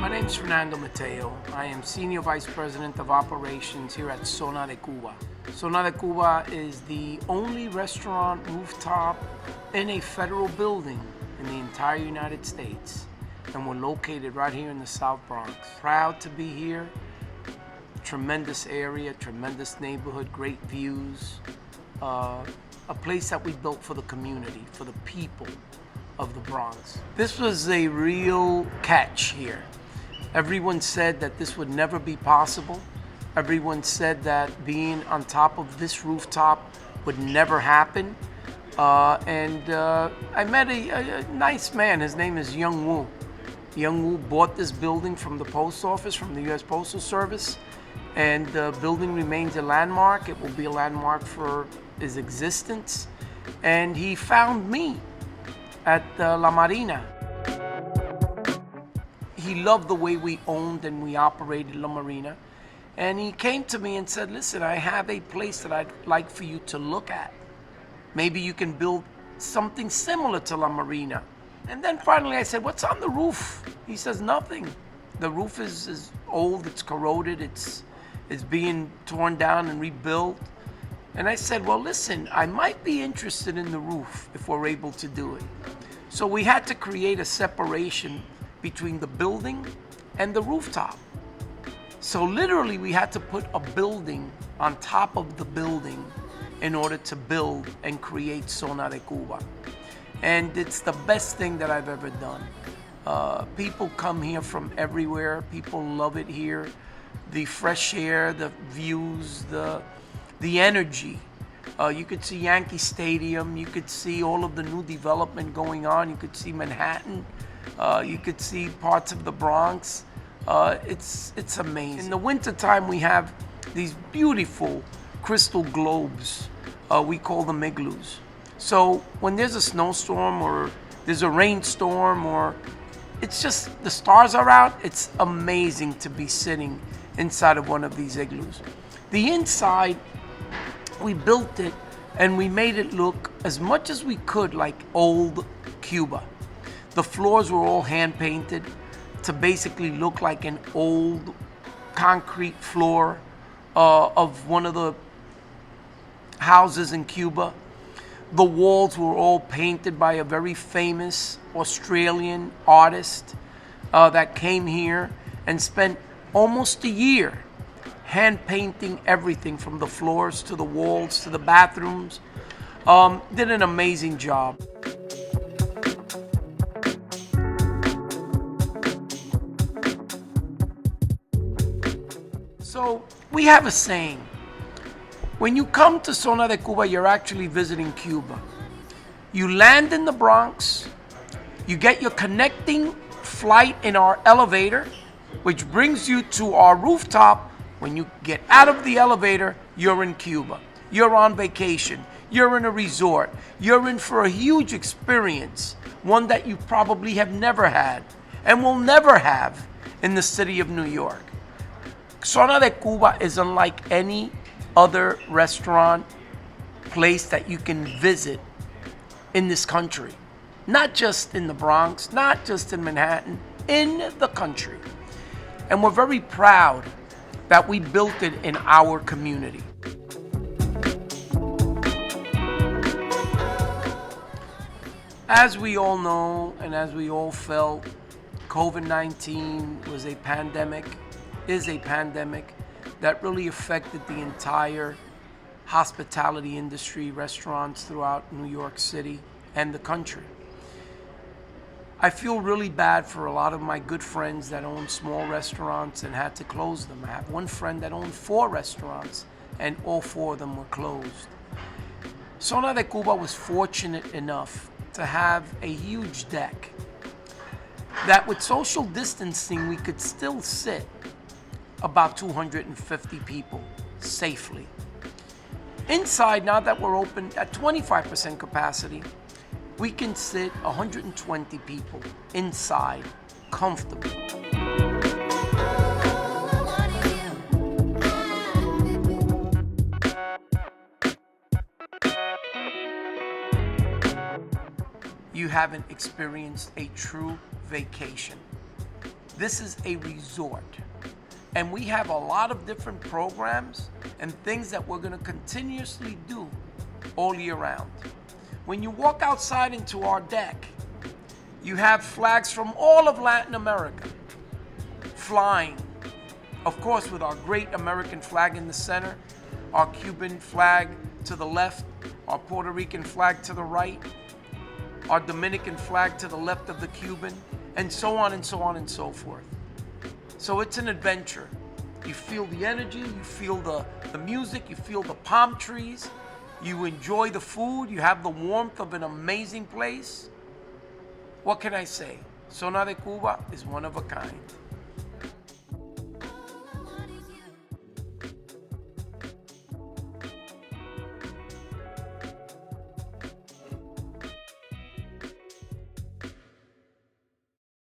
My name is Fernando Mateo. I am Senior Vice President of Operations here at Zona De Cuba. Zona De Cuba is the only restaurant rooftop in a federal building in the entire United States. And we're located right here in the South Bronx. Proud to be here. Tremendous area, tremendous neighborhood, great views. A place that we built for the community, for the people of the Bronx. This was a real catch here. Everyone said that this would never be possible. Everyone said that being on top of this rooftop would never happen. I met a nice man. His name is Young Woo. Young Woo bought this building from the post office, from the U.S. Postal Service, and the building remains a landmark. It will be a landmark for his existence. And he found me at La Marina. He loved the way we owned and we operated La Marina. And he came to me and said, listen, I have a place that I'd like for you to look at. Maybe you can build something similar to La Marina. And then finally I said, what's on the roof? He says, nothing. The roof is old, it's corroded, it's being torn down and rebuilt. And I said, well, listen, I might be interested in the roof if we're able to do it. So we had to create a separation between the building and the rooftop. So literally we had to put a building on top of the building in order to build and create Zona De Cuba. And it's the best thing that I've ever done. People come here from everywhere. People love it here. The fresh air, the views, the energy. You could see Yankee Stadium. You could see all of the new development going on. You could see Manhattan. You could see parts of the Bronx. It's amazing. In the wintertime, we have these beautiful crystal globes. We call them igloos. So when there's a snowstorm or there's a rainstorm or it's just the stars are out, it's amazing to be sitting inside of one of these igloos. The inside, we built it and we made it look as much as we could like old Cuba. The floors were all hand painted to basically look like an old concrete floor of one of the houses in Cuba. The walls were all painted by a very famous Australian artist that came here and spent almost a year hand painting everything from the floors to the walls to the bathrooms. Did an amazing job. So we have a saying. When you come to Zona De Cuba, you're actually visiting Cuba. You land in the Bronx, you get your connecting flight in our elevator, which brings you to our rooftop. When you get out of the elevator, you're in Cuba. You're on vacation. You're in a resort. You're in for a huge experience, one that you probably have never had and will never have in the city of New York. Zona De Cuba is unlike any other restaurant place that you can visit in this country. Not just in the Bronx, not just in Manhattan, in the country. And we're very proud that we built it in our community. As we all know and as we all felt, COVID-19 was a pandemic, is a pandemic that really affected the entire hospitality industry, restaurants throughout New York City and the country. I feel really bad for a lot of my good friends that own small restaurants and had to close them. I have one friend that owned 4 restaurants and all 4 of them were closed. Zona De Cuba was fortunate enough to have a huge deck that with social distancing we could still sit about 250 people safely. Inside, now that we're open at 25% capacity, we can sit 120 people inside comfortably. You haven't experienced a true vacation. This is a resort. And we have a lot of different programs and things that we're going to continuously do all year round. When you walk outside into our deck, you have flags from all of Latin America flying. Of course, with our great American flag in the center, our Cuban flag to the left, our Puerto Rican flag to the right, our Dominican flag to the left of the Cuban, and so on and so on and so forth. So it's an adventure. You feel the energy, you feel the music, you feel the palm trees, you enjoy the food, you have the warmth of an amazing place. What can I say? Zona de Cuba is one of a kind.